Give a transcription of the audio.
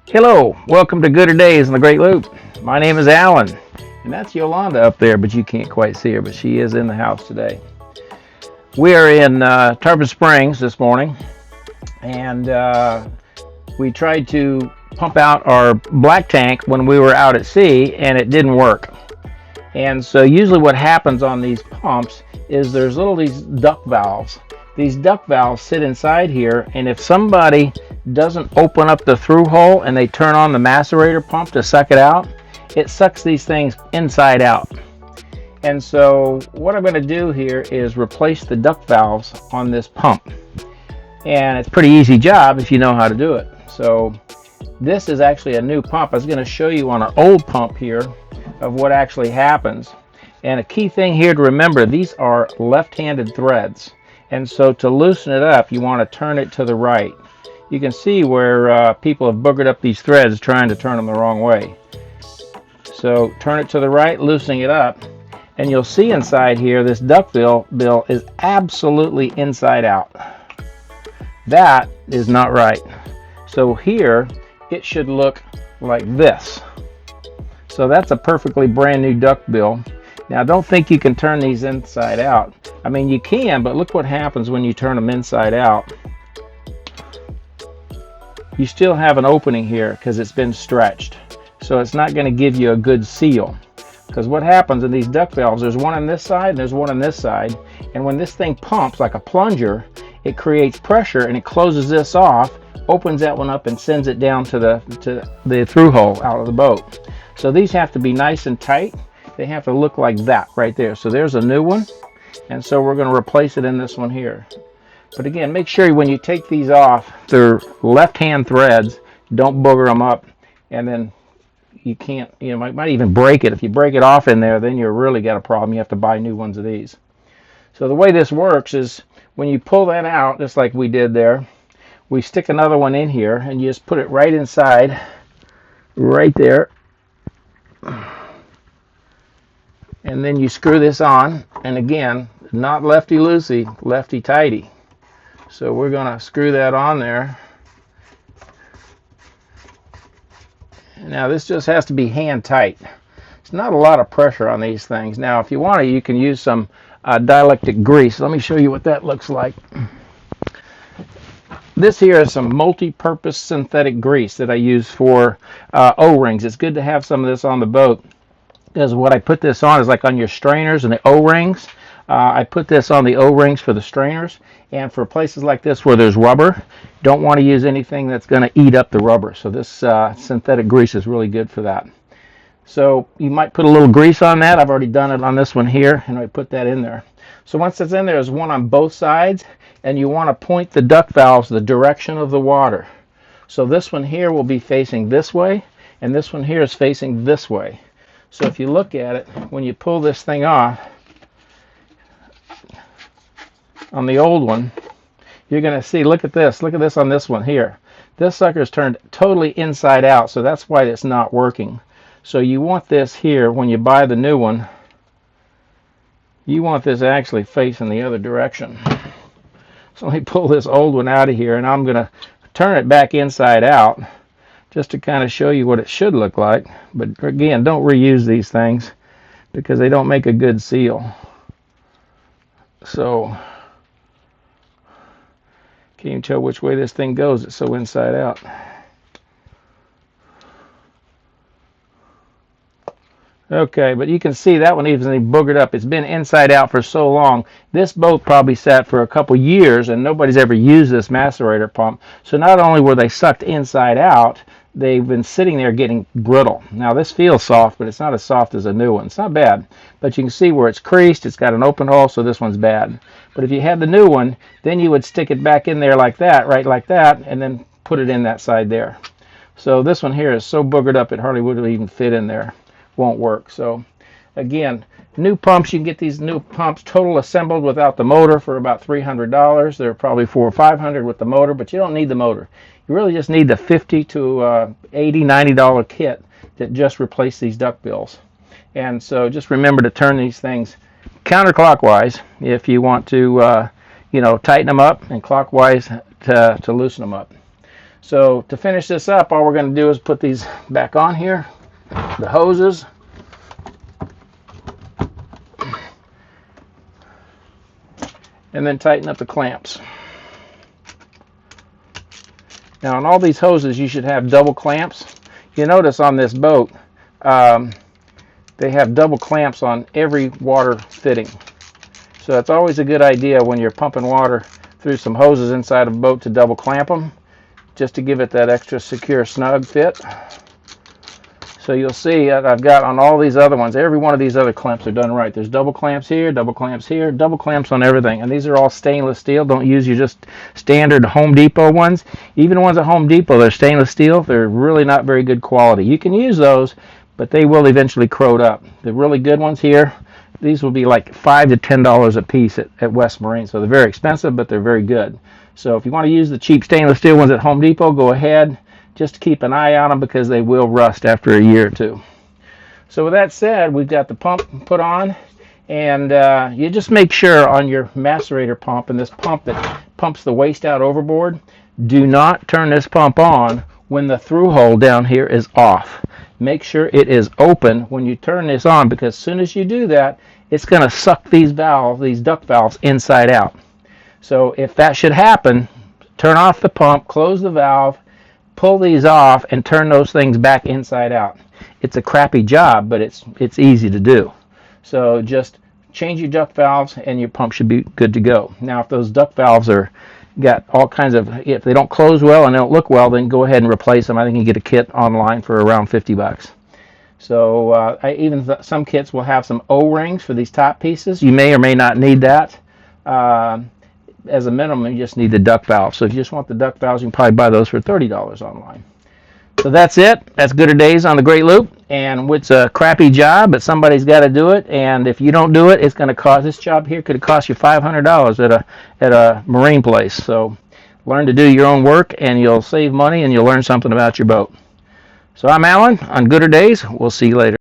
Hello, welcome to Gooder Days in the Great Loop. My name is Alan, and that's Yolanda up there, but you can't quite see her, but she is in the house today. We are in Tarpon Springs this morning, and we tried to pump out our black tank when we were out at sea, and it didn't work. And so usually what happens on these pumps is there's these duct valves. These duct valves sit inside here, and if somebody doesn't open up the through hole and they turn on the macerator pump to suck it out, it sucks these things inside out. And so what I'm going to do here is replace the duct valves on this pump. And it's a pretty easy job if you know how to do it. So this is actually a new pump. I was going to show you on an old pump here of what actually happens. And a key thing here to remember, these are left-handed threads. And so to loosen it up, you want to turn it to the right. You can see where people have boogered up these threads trying to turn them the wrong way. So turn it to the right, loosening it up, and you'll see inside here this duct bill is absolutely inside out. That is not right. So here it should look like this. So that's a perfectly brand new duct bill. Now don't think you can turn these inside out. I mean, you can, but look what happens when you turn them inside out. You still have an opening here because it's been stretched. So it's not going to give you a good seal. Because what happens in these duct valves, there's one on this side and there's one on this side. And when this thing pumps like a plunger, it creates pressure and it closes this off, opens that one up and sends it down to the through hole out of the boat. So these have to be nice and tight. They have to look like that right there. So there's a new one. And so we're going to replace it in this one here. But again, make sure when you take these off, they're left-hand threads. Don't booger them up. And then you can't, might even break it. If you break it off in there, then you've really got a problem. You have to buy new ones of these. So the way this works is when you pull that out, just like we did there, we stick another one in here and you just put it right inside, right there. And then you screw this on, and again, not lefty-loosey, lefty-tighty. So we're going to screw that on there. Now this just has to be hand tight. It's not a lot of pressure on these things. Now if you want to, you can use some dielectric grease. Let me show you what that looks like. This here is some multi-purpose synthetic grease that I use for O-rings. It's good to have some of this on the boat, because what I put this on is like on your strainers and the O-rings. I put this on the O-rings for the strainers, and for places like this where there's rubber, don't want to use anything that's going to eat up the rubber. So this synthetic grease is really good for that. So you might put a little grease on that. I've already done it on this one here, and I put that in there. So once it's in there, there's one on both sides, and you want to point the duct valves the direction of the water. So this one here will be facing this way, and this one here is facing this way. So if you look at it, when you pull this thing off, on the old one, you're going to see, look at this on this one here. This sucker's turned totally inside out, so that's why it's not working. So you want this here, when you buy the new one, you want this actually facing the other direction. So let me pull this old one out of here, and I'm going to turn it back inside out just to kind of show you what it should look like. But again, don't reuse these things because they don't make a good seal. So can't even tell which way this thing goes. It's so inside out. Okay, but you can see that one even boogered up. It's been inside out for so long. This boat probably sat for a couple years and nobody's ever used this macerator pump. So not only were they sucked inside out, they've been sitting there getting brittle. Now this feels soft, but it's not as soft as a new one. It's not bad, but you can see where it's creased. It's got an open hole, so this one's bad. But if you had the new one, then you would stick it back in there like that, right like that, and then put it in that side there. So this one here is so boogered up it hardly would even fit in there. Won't work. So again, new pumps, you can get these new pumps total assembled without the motor for about $300. They're probably $400 or $500 with the motor, but you don't need the motor. You really just need the $50 to $80, $90 kit that just replace these duct bills. And so just remember to turn these things counterclockwise if you want to tighten them up, and clockwise to loosen them up. So to finish this up, all we're going to do is put these back on here, the hoses. And then tighten up the clamps. Now on all these hoses you should have double clamps. You notice on this boat they have double clamps on every water fitting. So it's always a good idea when you're pumping water through some hoses inside of a boat to double clamp them, just to give it that extra secure snug fit. So you'll see I've got on all these other ones, every one of these other clamps are done right. There's double clamps here, double clamps here, double clamps on everything. And these are all stainless steel. Don't use your just standard Home Depot ones. Even the ones at Home Depot, they're stainless steel. They're really not very good quality. You can use those, but they will eventually corrode up. The really good ones here, these will be like $5 to $10 a piece at West Marine. So they're very expensive, but they're very good. So if you want to use the cheap stainless steel ones at Home Depot, go ahead. Just keep an eye on them because they will rust after a year or two. So with that said, we've got the pump put on, and you just make sure on your macerator pump and this pump that pumps the waste out overboard, do not turn this pump on when the through hole down here is off. Make sure it is open when you turn this on, because as soon as you do that, it's going to suck these valves, these duct valves, inside out. So if that should happen, turn off the pump, close the valve, pull these off, and turn those things back inside out. It's a crappy job, but it's easy to do. So just change your duct valves and your pump should be good to go. Now if those duct valves are got all kinds of, if they don't close well and they don't look well, then go ahead and replace them. I think you can get a kit online for around 50 bucks. So some kits will have some O-rings for these top pieces. You may or may not need that. As a minimum, you just need the duct valves. So if you just want the duct valves, you can probably buy those for $30 online. So that's it. That's Gooder Days on the Great Loop. And it's a crappy job, but somebody's got to do it. And if you don't do it, it's going to cost, this job here could cost you $500 at a marine place. So learn to do your own work, and you'll save money, and you'll learn something about your boat. So I'm Alan on Gooder Days. We'll see you later.